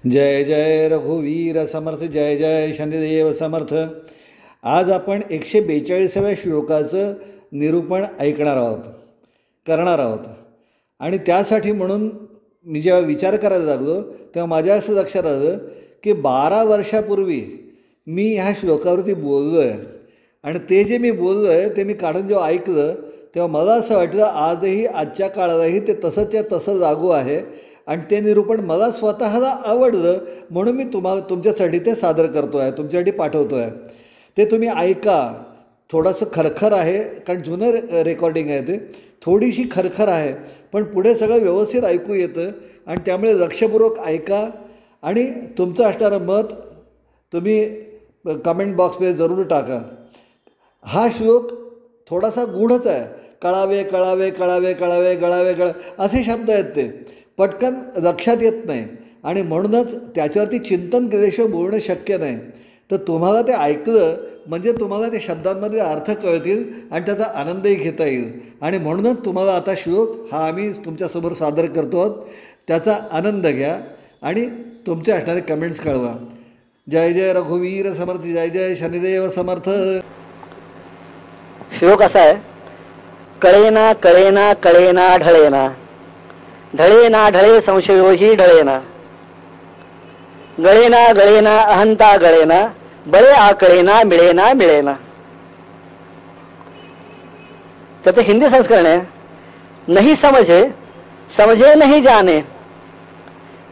जय जय रघुवीर समर्थ, जय जय शनिदेव समर्थ. आज आपण 142व्या श्लोकाचं निरूपण ऐकणार आहोत, करणार आहोत. आणि त्यासाठी म्हणून मी जेव्हा विचार करायला लागलो तेव्हा माझ्या असं लक्षात आलं की 12 वर्षापूर्वी मी ह्या श्लोकावरती बोललो आहे. आणि ते जे मी बोललो आहे ते मी काढून जेव्हा ऐकलं तेव्हा मला असं वाटलं आजही आजच्या काळालाही ते तसंच्या तसं लागू आहे. आणि ते निरूपण मला स्वतःला आवडलं म्हणून मी तुमच्यासाठी ते सादर करतो आहे, तुमच्यासाठी पाठवतो आहे. ते तुम्ही ऐका. थोडंसं खरखर आहे कारण जुनं रेकॉर्डिंग आहे, ते थोडीशी खरखर आहे, पण पुढे सगळं व्यवस्थित ऐकू येतं. आणि त्यामुळे लक्षपूर्वक ऐका आणि तुमचं असणारं मत तुम्ही कमेंट बॉक्समध्ये जरूर टाका. हा श्लोक थोडासा गूढच आहे. कळावे कळावे कळावे कळावे गळावे असे शब्द आहेत, ते पटकन लक्षात येत नाही आणि म्हणूनच त्याच्यावरती चिंतन केल्याशिवाय बोलणं शक्य नाही. तर तुम्हाला ते ऐकलं म्हणजे तुम्हाला त्या शब्दांमध्ये अर्थ कळतील आणि त्याचा आनंदही घेता येईल. आणि म्हणूनच तुम्हाला आता श्लोक हा आम्ही तुमच्यासमोर सादर करतो आहोत, त्याचा आनंद घ्या आणि तुमचे असणारे कमेंट्स कळवा. जय जय रघुवीर समर्थ, जय जय शनिदेव समर्थ. श्लोक असा आहे, कळेना कळेना कळेना ढळेना, ढळेना ढळे संशयोही ढळेना, गळेना गळेना अहंता गळेना, बळे आकळेना मिळेना मिळेना. त्याचं हिंदी संस्करण आहे, नहीं समझे समझे नहीं जाने,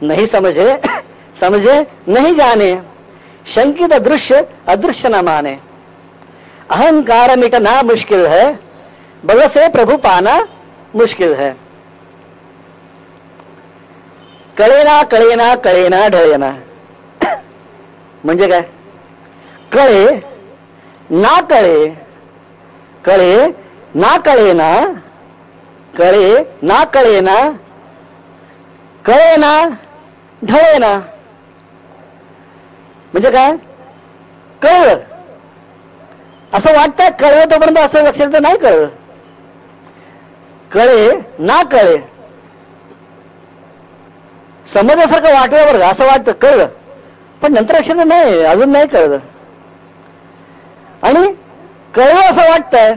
नहीं समझे समझे नहीं जाने, शंकित दृश्य अदृश्य न माने, अहंकार मिटना मुश्किल है, बल से प्रभु पाना मुश्किल है. कळेना कळेना कळेना ढळेना म्हणजे काय? कळे ना कळे, कळे ना कळेना, कळे ना कळेना, कळेना ढळेना म्हणजे काय? कळलं असं वाटतं, कळलं तोपर्यंत असं लक्षात नाही कळलं. कळे ना कळे समजल्यासारखं वाटलं बरं, असं वाटतं कळलं, पण नंतर लक्षात नाही, अजून नाही कळलं. आणि कळलं असं वाटतंय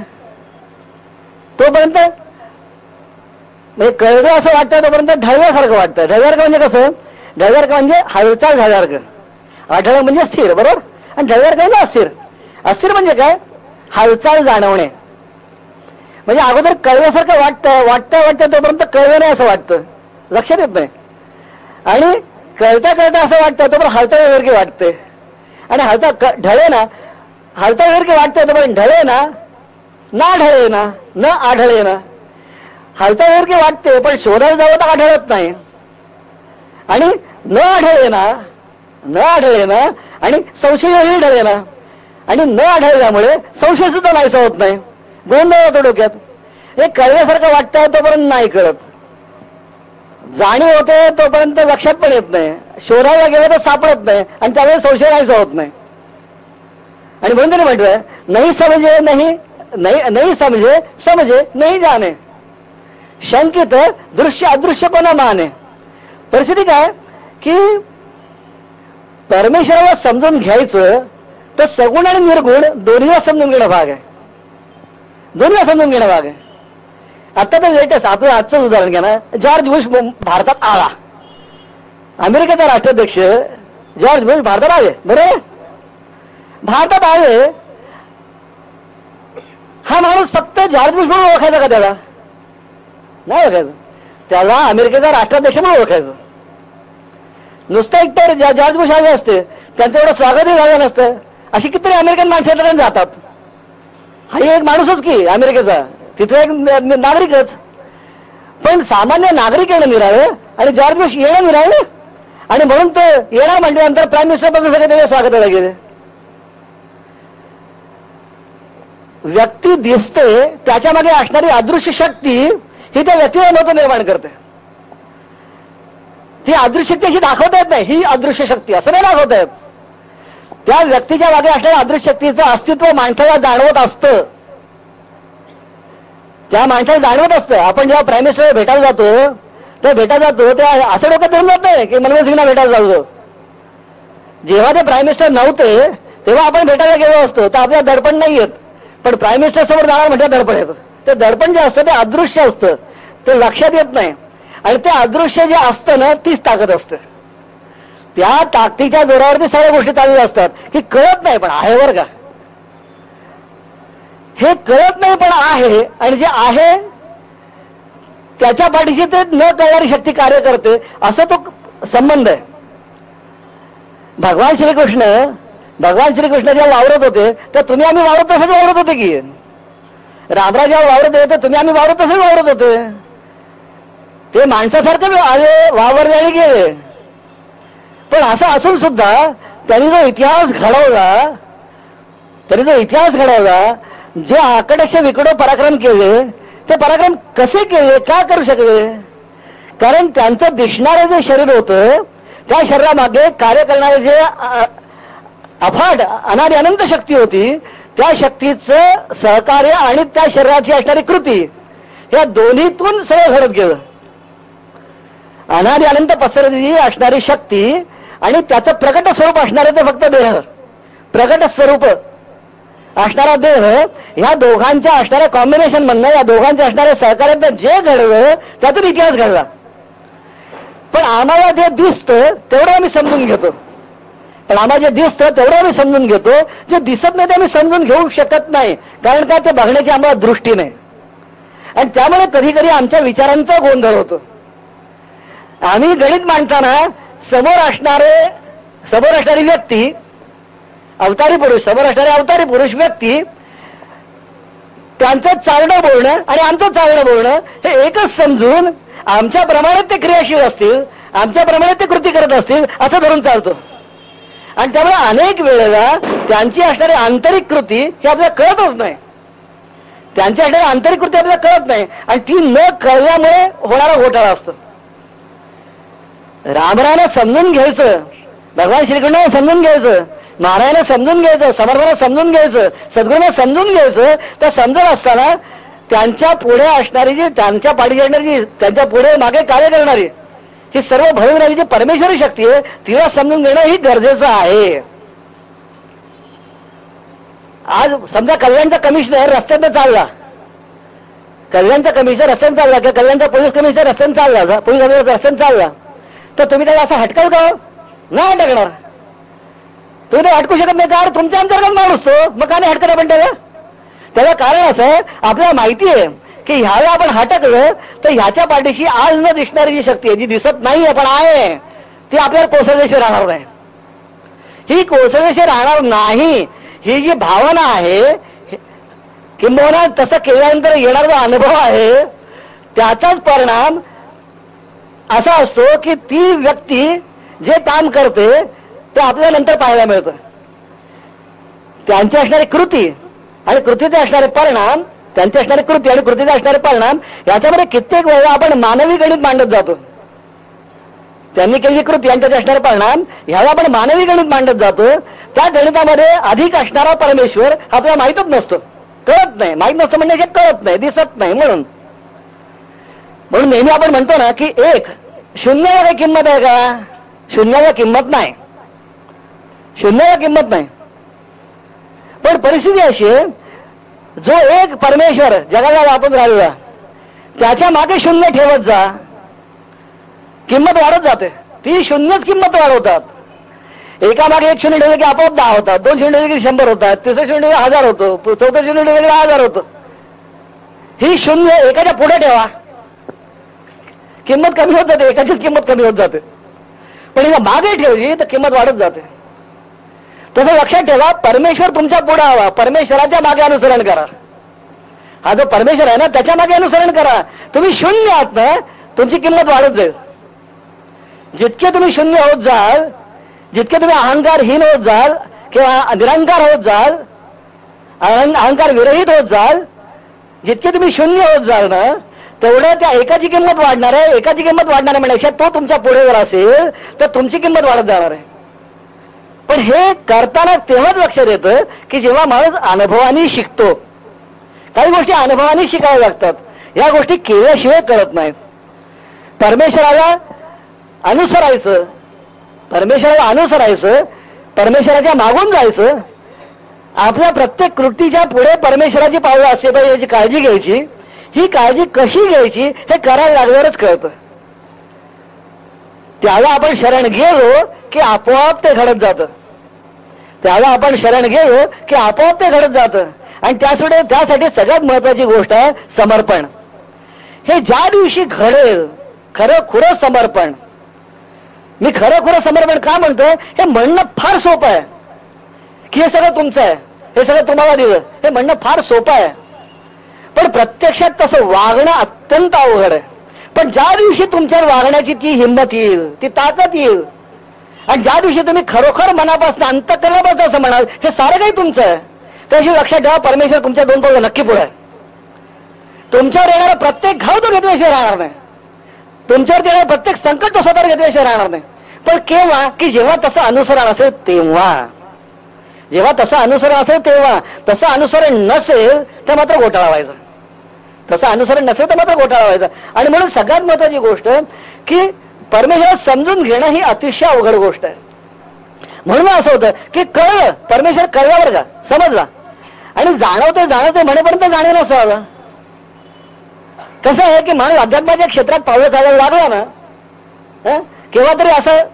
तोपर्यंत, म्हणजे कळलं असं वाटतंय तोपर्यंत ढळल्यासारखं वाटतं. ढळल्यासारखं म्हणजे कसं? ढळल्यासारखं म्हणजे हालचाल झाल्यासारखं. अढळ म्हणजे स्थिर, बरोबर, आणि ढळल्यासारखं म्हणजे अस्थिर. अस्थिर म्हणजे काय? हालचाल जाणवणे. म्हणजे अगोदर कळल्यासारखं वाटतं, वाटतं तोपर्यंत कळलं नाही असं वाटतं, लक्षात येत नाही. आणि कळता कळता असं वाटतं तोपर्यंत हलतासारखे वाटते. आणि ढळे ना, हलतासारखे वाटतं तोपर्यंत ढळे ना, ना ढळे ना, न आढळे ना. हलतासारखे वाटते पण शोधायला जावं तर आढळत नाही. आणि न आढळे ना, न आढळे ना, आणि संशयही ढळे ना. आणि न आढळल्यामुळे संशय सुद्धा नाहीसा होत नाही, गोंधळ होतो डोक्यात. हे कळल्यासारखं वाटतं तोपर्यंत नाही कळत, जाणीव होते तोपर्यंत लक्षात पण येत नाही, शोधायला गेलं तर सापडत नाही आणि त्यावेळेस संशय नाहीसा होत नाही. आणि म्हणून त्यांनी म्हटलंय, नाही समजे नाही समजे समजे नाही जाणे, शंकित दृश्य अदृश्य कोणा माने. परिस्थिती काय की परमेश्वराला समजून घ्यायचं तर सगुण आणि निर्गुण दोन्हीला समजून घेणं भाग आहे, दोन्हीला समजून घेणं भाग आहे. आता तर लेटेस्ट आपलं आजचं उदाहरण घ्या ना, जॉर्ज बुश भारतात आला. अमेरिकेचा राष्ट्राध्यक्ष जॉर्ज बुश भारतात आले, बरोबर. भारतात आले, हा माणूस फक्त जॉर्ज बुश म्हणून ओळखायचा का? त्याला नाही ओळखायचं, त्याला अमेरिकेचा राष्ट्राध्यक्ष म्हणून ओळखायचं. नुसतं एकतर जॉर्ज बुश आले असते, त्यांचं एवढं स्वागतही झालं नसतं. अशी कितीतरी अमेरिकन माणसं जातात. हा एक माणूसच की अमेरिकेचा, तिथं एक नागरिकच, पण सामान्य नागरिक येणं निराळं आणि जॉर्ज बुश येणं निराळं. आणि म्हणून तो येणार म्हटल्यानंतर प्राईम मिनिस्टर पासून सगळे त्याच्या स्वागताला गेले. व्यक्ती दिसते, त्याच्या मागे असणारी अदृश्य शक्ती ही त्या व्यक्तीला महत्व निर्माण करते. ही अदृश्य शक्ती ही दाखवता येत नाही, ही अदृश्य शक्ती असं नाही दाखवता येत. त्या व्यक्तीच्या मागे असणाऱ्या अदृश्य शक्तीचं अस्तित्व माणसाला जाणवत असतं, त्या माणसाला जाणवत असतं. आपण जेव्हा प्राईम मिनिस्टर भेटायला जातो, ते भेटायला जातो तेव्हा असं डोक्यात धरून जात नाही की मनमोहन सिंगना भेटायला जातो, जेव्हा ते प्राईम मिनिस्टर नव्हते तेव्हा आपण भेटायला गेलो असतो तर आपल्याला दडपण नाही येत, पण प्राईम मिनिस्टर समोर जाणार म्हणजे दडपण येतं. ते दडपण जे असतं ते अदृश्य असतं, ते लक्षात येत नाही. आणि ते अदृश्य जे असतं ना तीच ताकद असते. त्या ताकदीच्या जोरावरती सगळ्या गोष्टी चालू असतात की कळत नाही पण आहे बरं का. हे कळत नाही पण आहे, आणि जे आहे त्याच्या पाठीशी ते न कळणारी शक्ती कार्य करते, असा तो संबंध आहे. भगवान श्रीकृष्ण जेव्हा वावरत होते तर तुम्ही आम्ही वावरत तसंच वावरत होते की. रामराज जेव्हा वावरत होते तुम्ही आम्ही वावरत तसंच वावरत होते. ते माणसासारखं आले, वावरले आणि गेले. पण असं असून सुद्धा त्यांनी जो इतिहास घडवला, जे आकडेशे विकडो पराक्रम केले, ते पराक्रम कसे केले, का करू शकले? कारण त्यांचं दिसणारं जे शरीर होतं त्या शरीरामागे कार्य करणारे जे अफाट अनादी अनंत शक्ती होती, त्या शक्तीचं सहकार्य आणि त्या शरीराची असणारी कृती, या दोन्हीतून सगळं घडत गेलं. अनादी अनंत पसरलेली असणारी शक्ती आणि त्याचं प्रकट स्वरूप असणारे ते फक्त देह, प्रकट स्वरूप असणारा देह, ह्या दोघांच्या असणाऱ्या कॉम्बिनेशन मधनं, या दोघांच्या असणाऱ्या सहकार्याचं जे घडलं त्यातून इतिहास घडला. पण आम्हाला जे दिसतं तेवढं आम्ही समजून घेतो, जे दिसत नाही ते आम्ही समजून घेऊ शकत नाही. कारण काय, ते बघण्याची आम्हाला दृष्टी नाही. आणि त्यामुळे कधी कधी आमच्या विचारांचा गोंधळ होतो. आम्ही गणित मांडताना समोर असणारी व्यक्ती, अवतारी पुरुष व्यक्ती, त्यांचं चालणं बोलणं आणि आमचं चालणं बोलणं हे एकच समजून आमच्याप्रमाणे ते क्रियाशील असतील, आमच्याप्रमाणे ते कृती करत असतील असं धरून चालतो. आणि त्यामुळे अनेक वेळेला त्यांची असणारी आंतरिक कृती ही आपल्याला कळतच नाही. आणि ती न कळल्यामुळे होणारा घोटाळा असतो. रामरायानं समजून घ्यायचं, भगवान श्रीकृष्णाने समजून घ्यायचं, नारायणाने समजून घ्यायचं, समर्थाने समजून घ्यायचं, सद्गुरूने समजून घ्यायचं. तर समजत असताना त्यांच्या पुढे असणारी जी, त्यांच्या पाठी असणारी, त्यांच्या पुढे मागे कार्य करणारी ही सर्व भरून राहिली जी परमेश्वरी शक्ती आहे, तिला समजून घेणं ही गरजेचं आहे. आज समजा कल्याणचा कमिशनर रस्त्यानं चालला, किंवा कल्याणचा पोलीस कमिशनर रस्त्यानं चालला, तर तुम्ही त्याला असं हटकाल का? नाही हटकणार. तुम्ही ते हटकू शकत नाही, कारण तुमच्या अंतर्गत माणूस तो, मग का नाही हटकत आपण त्याला कारण असं, आपल्याला माहिती आहे की ह्याला आपण हटकलं तर ह्याच्या पाठीशी आज न दिसणारी जी शक्ती आहे, जी दिसत नाही पण आहे, ती आपल्याला कोसळल्याशिवाय राहणार नाही. ही कोसळल्याशिवाय राहणार नाही ही जी भावना आहे, किंबहुना तसं केल्यानंतर येणारा जो अनुभव आहे, त्याचाच परिणाम असा असतो की ती व्यक्ती जे काम करते ते आपल्याला नंतर पाहायला मिळतं. त्यांची असणारी कृती आणि कृतीचे असणारे परिणाम, याच्यामध्ये कित्येक वेळा आपण मानवी गणित मांडत जातो. त्यांनी केलेली कृती आणि त्याचे असणारे परिणाम ह्याला आपण मानवी गणित मांडत जातो. त्या गणितामध्ये अधिक असणारा परमेश्वर आपल्याला माहीतच नसतो, कळत नाही. माहीत नसतं म्हणजे कळत नाही, दिसत नाही. म्हणून नेहमी आपण म्हणतो ना की एक शून्याला काही किंमत आहे का? शून्याला किंमत नाही. पण परिस्थिती अशी आहे, जो एक परमेश्वर जगाला व्यापून राहिला त्याच्या मागे शून्य ठेवत जा, किंमत वाढत जाते. ती शून्यच किंमत वाढवतात. एका मागे एक शून्य ठेवले की आपोआप 10 होतात, 2 शून्य ठेवले की 100 होतात, 3 शून्य 1000 होतो, 4 शून्य ठेवले की 10,000 होतं. ही शून्य एकाच्या पुढे ठेवा, किंमत कमी होत जाते, एकाचीच किंमत कमी होत जाते. पण हिला मागे ठेवली तर किंमत वाढत जाते. तसं लक्षात ठेवा, परमेश्वर तुमच्या पुढे हवा, परमेश्वराच्या मागे अनुसरण करा. हा जो परमेश्वर आहे ना त्याच्या मागे अनुसरण करा. तुम्ही शून्य आहात ना, तुमची किंमत वाढत जाईल. जितके तुम्ही शून्य होत जाल, जितके तुम्ही अहंकारहीन होत जाल किंवा निरंकार होत जाल, अहंकार विरहित होत जाल, जितके तुम्ही शून्य होत जाल ना, तेवढं त्या एकाची किंमत वाढणार आहे. एकाची किंमत वाढणार म्हणजे तो तुमच्या पुढे जर असेल तर तुमची किंमत वाढत जाणार आहे. पण हे करताना तेव्हाच लक्षात येतं की जेव्हा माणूस अनुभवाने शिकतो. काही गोष्टी अनुभवाने शिकाव्या लागतात, या गोष्टी केल्याशिवाय कळत नाहीत. परमेश्वराला अनुसरायचं परमेश्वराच्या मागून जायचं, आपल्या प्रत्येक कृतीच्या पुढे परमेश्वराची पावलं असली पाहिजे याची काळजी घ्यायची. ही काळजी कशी घ्यायची हे करायला लागल्यावरच कळतं. त्याला आपण शरण गेलो की आपोआप ते घडत जातं. त्याला आपण शरण गेलो की आपोआप ते घडत जातं. आणि त्यासाठी सगळ्यात महत्वाची गोष्ट आहे समर्पण. हे ज्या दिवशी घडेल खरं खुरं समर्पण. मी खरं खुरं समर्पण का म्हणतोय? हे म्हणणं फार सोपं आहे की हे सगळं तुमचं आहे, हे सगळं तुम्हाला दिलं, हे म्हणणं फार सोपं आहे. पण प्रत्यक्षात तसं वागणं अत्यंत अवघड आहे. पण ज्या दिवशी तुमच्यावर वागण्याची ती हिंमत येईल, ती ताकद येईल, आणि ज्या दिवशी तुम्ही खरोखर मनापासून अंतःकरणापासून असं म्हणाल हे सारं काही तुमचं आहे, त्याशी लक्षात ठेवा परमेश्वर तुमच्या दोन पावलं नक्की पुढे आहे. तुमच्यावर येणारा प्रत्येक घाव तो घेतल्याशिवाय राहणार नाही. तुमच्यावर येणारं प्रत्येक संकट तो स्वतः घेतल्याशिवाय राहणार नाही. पण केव्हा? की जेव्हा तसं अनुसरण असेल तेव्हा. जेव्हा तसं अनुसरण असेल तेव्हा. तसं अनुसरण नसेल तर मात्र घोटाळा व्हायचा. तसं अनुसरण नसेल तर मात्र घोटाळा व्हायचा. आणि म्हणून सगळ्यात महत्वाची गोष्ट की परमेश्वर समजून घेणं ही अतिशय अवघड गोष्ट आहे. म्हणून असं होतं की कळलं, परमेश्वर कळल्यावर का समजला, आणि जाणवते म्हणेपर्यंत जाणे नसावं. कसं आहे की माणूस अध्यात्माच्या क्षेत्रात पावलं चालायला लागला ना, केव्हा तरी असं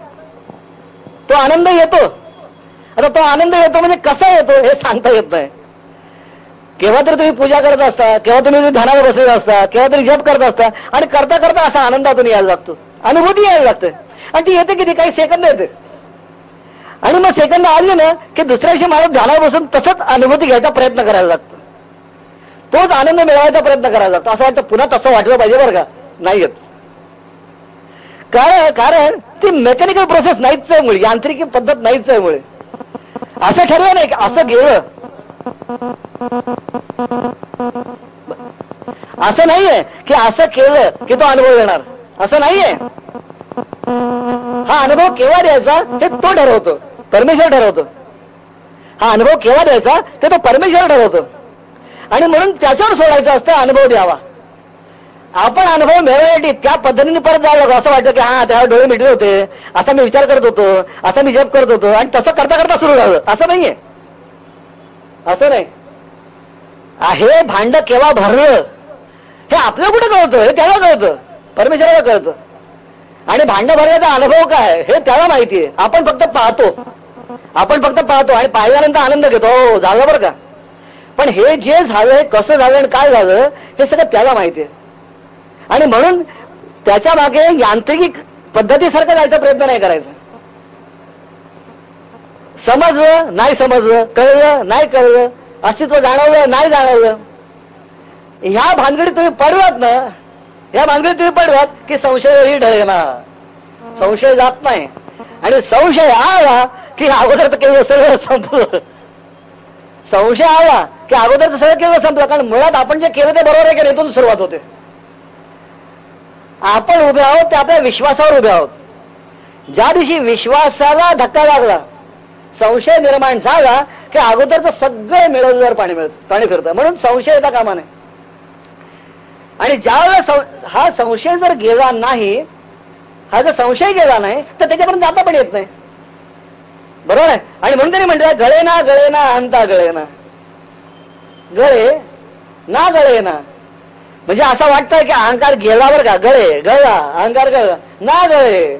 तो आनंद येतो. आता तो आनंद येतो म्हणजे कसा येतो हे सांगता येत नाही. केव्हा तरी तुम्ही पूजा करत असता, केव्हा तुम्ही ध्यानावर बसलेला असता, केव्हा तरी जप करत असता, आणि करता करता असा आनंदातून यायला लागतो, अनुभूती यायला लागते. आणि ती येते किती? काही सेकंद येते. आणि मग सेकंद आले ना की दुसऱ्याशी माणूस ध्यानावर बसून तसंच अनुभूती घ्यायचा प्रयत्न करायला लागतो, तोच आनंद मिळवायचा प्रयत्न करायला लागतो. असं वाटतं पुन्हा तसं वाटलं पाहिजे बरं का. नाही येत. कारण ती मेकॅनिकल प्रोसेस नाहीच आहे मुळे, यांत्रिकी पद्धत नाहीच आहे मुळे. असं ठरलं नाही की असं गेलं, असं नाहीये की असं केलं की तो अनुभव येणार, असं नाहीये. हा अनुभव केव्हा द्यायचा हे तो ठरवतो, परमेश्वर ठरवतो. हा अनुभव केव्हा द्यायचा ते तो परमेश्वर ठरवतो. आणि म्हणून त्याच्यावर सोडायचं असतं अनुभव द्यावा. आपण अनुभव मिळवण्यासाठी त्या पद्धतीने परत जावं लागलं. असं वाटतं की हा त्यावर डोळे मिटले होते, असा मी विचार करत होतो, असा मी जप करत होतो, आणि तसं करता करता सुरू झालं. असं नाहीये, असं नाही. हे भांड केव्हा भरलं हे आपल्याला कुठं कळतं? हे त्याला कळतं, परमेश्वराला कळतं. आणि भांड भरण्याचा अनुभव काय हे त्याला माहितीये. आपण फक्त पाहतो आणि पाहिल्यानंतर आनंद घेतो, हो झालं बरं का. पण हे जे झालंय, कसं झालं आणि काय झालं हे सगळं त्याला माहितीये. आणि म्हणून त्याच्या मागे यांत्रिक पद्धतीसारखं जायचा प्रयत्न नाही करायचा. समजलं नाही समजलं, कळलं नाही कळलं, अस्तित्व जाणवलं नाही जाणवलं, ह्या भानगडीत तुम्ही पडलात ना, ह्या भानगडीत तुम्ही पडलात की संशयही ढळेना, संशय जात नाही. आणि संशय आला की अगोदरचं केवळ सगळं संपलं. संशय आला की अगोदरचं सगळं केवळ संपलं. कारण मुळात आपण जे केलं ते बरोबर आहे की इथून सुरुवात होते. आपण उभे आहोत ते आपल्या विश्वासावर उभे आहोत. ज्या दिवशी विश्वासाला धक्का लागला, संशय निर्माण झाला की अगोदरचं सगळं मिळवल्यावर पाणी फिरतं. म्हणून संशय येता कामा नये. आणि ज्यावेळेला हा संशय जर गेला नाही, हा जर संशय गेला नाही तर त्याच्यापर्यंत जाता पण येत नाही. बरोबर आहे. आणि म्हणून त्यांनी म्हटलं गळे ना अंता गळे ना, गळे ना. म्हणजे असं वाटतंय की अहंकार गेल्यावर का गळला, अहंकार गळला ना गळे,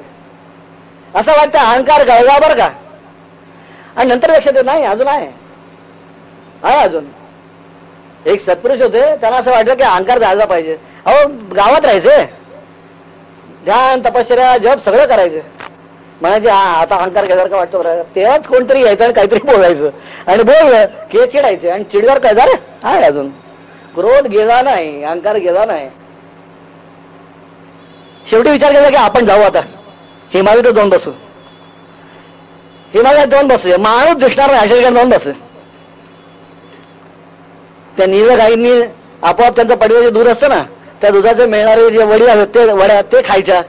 असं वाटतं अहंकार गळल्यावर का. आणि नंतर लक्षात येत नाही अजून आहे अजून. एक सत्पुरुष होते, त्यांना असं वाटलं की अहंकार जायला पाहिजे. अहो गावात राहायचे, ध्यान तपश्चर्या जप सगळं करायचं. म्हणायचे हा आता अहंकार गेल्यावर वाटतो बरं. तेव्हाच कोणतरी यायचं आणि काहीतरी बोलायचं, आणि बोललं की चिडायचे, आणि चिडल्यावर काय झालं आहे अजून. क्रोध गेला नाही, अहंकार गेला नाही. शेवटी विचार केला की आपण जाऊ आता हिमालयात जाऊन बसू, हिमालयात जाऊन बसूया, माणूस दिसणार नाही अशा ठिकाणी जाऊन बसू. त्या नीलगाईंनी आपोआप त्यांचं पडलेलं दूध असतं ना, त्या दुधाचे मिळणारे जे वडी आहेत ते वड्या ते खायच्या,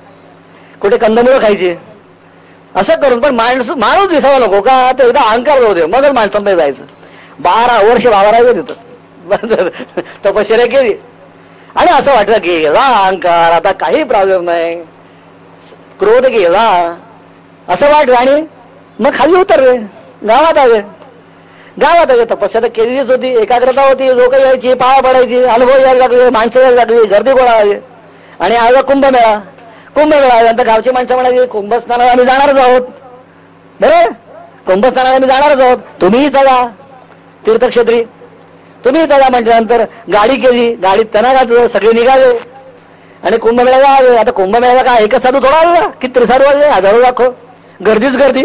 कुठे कंदमुळं खायचे, असं करून. पण माणूस दिसावा नको का, तर एकदा अहंकार जाऊ दे मगच माणसांमध्ये जायचं. 12 वर्ष बाबरायचं तिथं तपश्चर्या केली, आणि असं वाटलं की गेला अहंकार, आता काही प्रॉब्लेम नाही, क्रोध गेला असं वाटलं. आणि मग खाली उतरले. गावात आले तपस्या तर केलेलीच होती, एकाग्रता होती, लोक यायची, पाया पडायची, अनुभव यायला लागले, माणसं यायला लागली, गर्दी गोळा आली. आणि आला कुंभमेळा नंतर गावची माणसं म्हणाली कुंभस्नानाला आम्ही जाणारच आहोत. बरोबर, कुंभस्नानाला आम्ही जाणारच आहोत, तुम्हीही चला तीर्थक्षेत्री, तुम्ही चला. म्हटल्यानंतर गाडी केली, गाडीत त्यांना घातलं, सगळे निघाले आणि कुंभमेळ्याला आले. आता कुंभमेळ्याला काय एकच साधू थोडा आला, किती साधू आले, हजारो लाखो, गर्दीच गर्दी.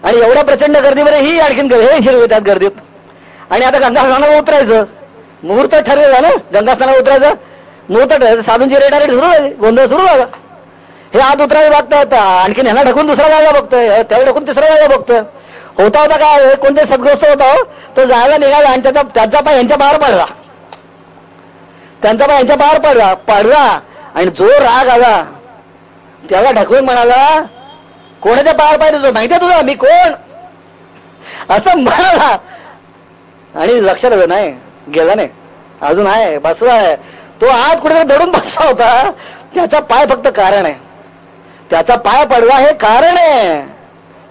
आणि एवढ्या प्रचंड गर्दीमध्ये ही आणखीन हे हिरवे त्यात गर्दीत. आणि आता गंगास्नानाला उतरायचं, मुहूर्त ठरलेला ना, गंगास्नानाला उतरायचं मुहूर्त ठरलं, साधूंची रेडारेट सुरू झाली, गोंधळ सुरू झाला. हे आत उतरायला बघतायत, आणखीन ह्यांना ढकून दुसरा जायला बघतोय, त्याला ढकून तिसरा जायला बघतोय. होता काय, कोणते सद्ग्रस्त होता तो जायला निघाला आणि त्याचा पाय यांच्या बाहेर पडला, त्यांचा पाय यांच्या बाहेर पडला आणि जो राग आला त्याला ढकलून म्हणाला कोणाच्या पायावर पाय देतो माहितीये तुझा, मी कोण, असं म्हणाला. आणि लक्षात आलं नाही, गेला नाही, अजून आहे, बसला आहे तो, आत कुठेतरी दडून बसला होता. त्याचा पाय फक्त कारण आहे, त्याचा पाय पडला हे कारण आहे,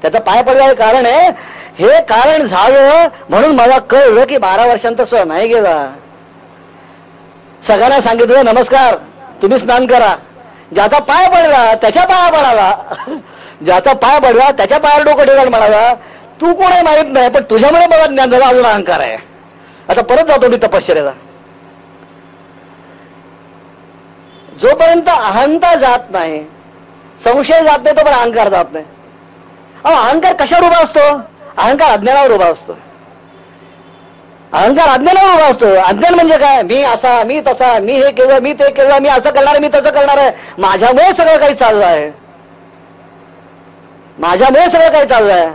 त्याचा पाय पडला हे कारण आहे. हे कारण झालं म्हणून मला कळलं की 12 वर्षांचा सुद्धा नाही गेला. सगळ्यांना सांगितलं नमस्कार तुम्ही स्नान करा, ज्याचा पाय पडला त्याच्या पाया पडाला, ज्याचा पाय पडला त्याच्या पायावर डोकं ठेवायला म्हणाला. तू कोण आहे माहित नाही, पण तुझ्यामुळे मला ज्ञान झालं, अजून अहंकार आहे. आता परत जातो मी तपश्चर्याला. जोपर्यंत अहंता जात नाही, संशय जात नाही, तोपर्यंत अहंकार जात नाही. अहंकार कशावर उभा असतो, अहंकार अज्ञानावर उभा असतो. अहंकार अज्ञानावर उभा असतो. अज्ञान म्हणजे काय, मी असा, मी तसा, मी हे केलं, मी ते केलं, मी असं करणार, मी तसं करणार आहे, माझ्यामुळे सगळं काही चाललं आहे, माझ्यामुळे सगळं काही चाललं आहे.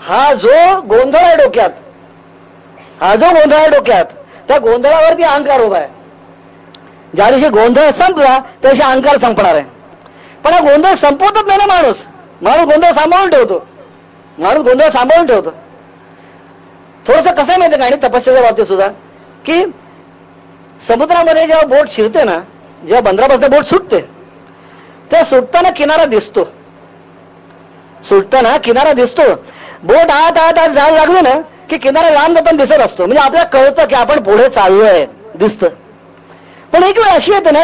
हा जो गोंधळ आहे डोक्यात, हा जो गोंधळ आहे डोक्यात, त्या गोंधळावरती अहंकार उभा आहे. ज्या दिवशी गोंधळ संपला त्या दिवशी अहंकार संपणार आहे. पण हा गोंधळ संपवतच नाही ना माणूस, माणूस गोंधळ सांभाळून ठेवतो, माणूस गोंधळ सांभाळून ठेवतो. थोडंसं कसं आहे माहिती का, आणि तपस्येच्या बाबतीत सुद्धा, की समुद्रामध्ये जेव्हा बोट शिरते ना, जेव्हा बंदरापासून बोट सुटते, त्या सुटताना किनारा दिसतो, सुटताना किनारा दिसतो. बोट आत आत आत जायला लागली ना की किनारा लांब जाताना दिसत असतो, म्हणजे आपल्याला कळतं की आपण पुढे चाललोय, दिसतं. पण एक वेळ अशी येते ना,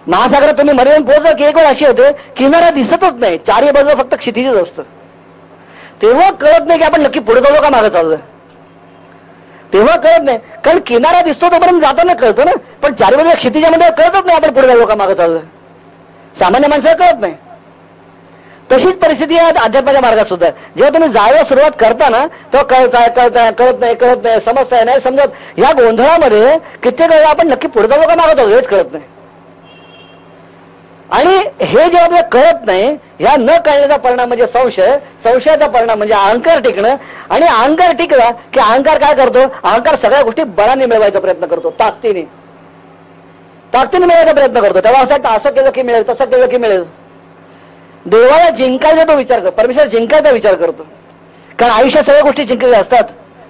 महासागरात तुम्ही मरेन पोहोचला की एक वेळ अशी होते किनारा दिसतच नाही, चारही बाजूला फक्त क्षितिजच असतं. तेव्हा कळत नाही की आपण नक्की पुढे चाललो का मागे चाललोय, तेव्हा कळत नाही. कारण किनारा दिसतो तोपर्यंत जाताना कळतो ना, पण चारी बाजूला क्षितिजामध्ये कळतच नाही आपण पुढे चाललो का मागे चाललोय, सामान्य माणसाला कळत नाही. तशीच परिस्थिती आहे अध्यात्माच्या मार्गात सुद्धा. जेव्हा तुम्ही जायला सुरुवात करता ना तेव्हा कळत नाही, समजताय नाही समजत. ह्या गोंधळामध्ये कित्येक वेळा आपण नक्की पुढे चाललो का मागे चाललो हेच कळत नाही. आणि हे जेव्हा आपल्याला कळत नाही, ह्या न कळण्याचा परिणाम म्हणजे संशय, संशयाचा परिणाम म्हणजे अहंकार टिकणं. आणि अहंकार टिकला की अहंकार काय करतो, अहंकार सगळ्या गोष्टी बळाने मिळवायचा प्रयत्न करतो, ताकदीने मिळवायचा प्रयत्न करतो. तेव्हा असं केलं की मिळेल, तसं केलं की मिळेल. देवाला जिंकायचा तो विचार करतो, परमेश्वर जिंकायचा विचार करतो. कारण आयुष्यात सगळ्या गोष्टी जिंकलेल्या असतात,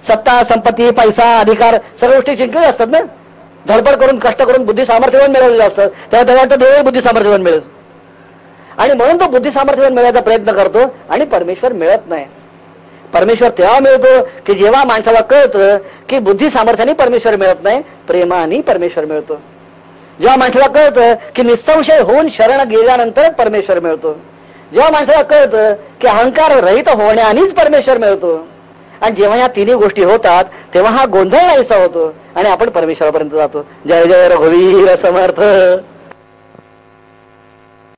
सत्ता, संपत्ती, पैसा, अधिकार सगळ्या गोष्टी जिंकलेल्या असतात ना. धडपड करून, कष्ट करून, बुद्धी सामर्थ्यवान मिळवलेलं असतं. तेव्हा वाटतं देव बुद्धी सामर्थ्यवान मिळेल, आणि म्हणून तो बुद्धी सामर्थ्यवान मिळायचा प्रयत्न करतो. आणि परमेश्वर मिळत नाही. परमेश्वर तेव्हा मिळतो की जेव्हा माणसाला कळतं की बुद्धी सामर्थ्याने परमेश्वर मिळत नाही, प्रेमाने परमेश्वर मिळतो. जेव्हा माणसाला कळतं की निसंशय होऊन शरण गेल्यानंतर परमेश्वर मिळतो. जेव्हा माणसाला कळतं की अहंकार रहित होण्यानेच परमेश्वर मिळतो. आणि जेव्हा या तिन्ही गोष्टी होतात तेव्हा हा गोंधळ नाहीसा होतो आणि आपण परमेश्वरापर्यंत जातो. जय जय रघुवीर समर्थ.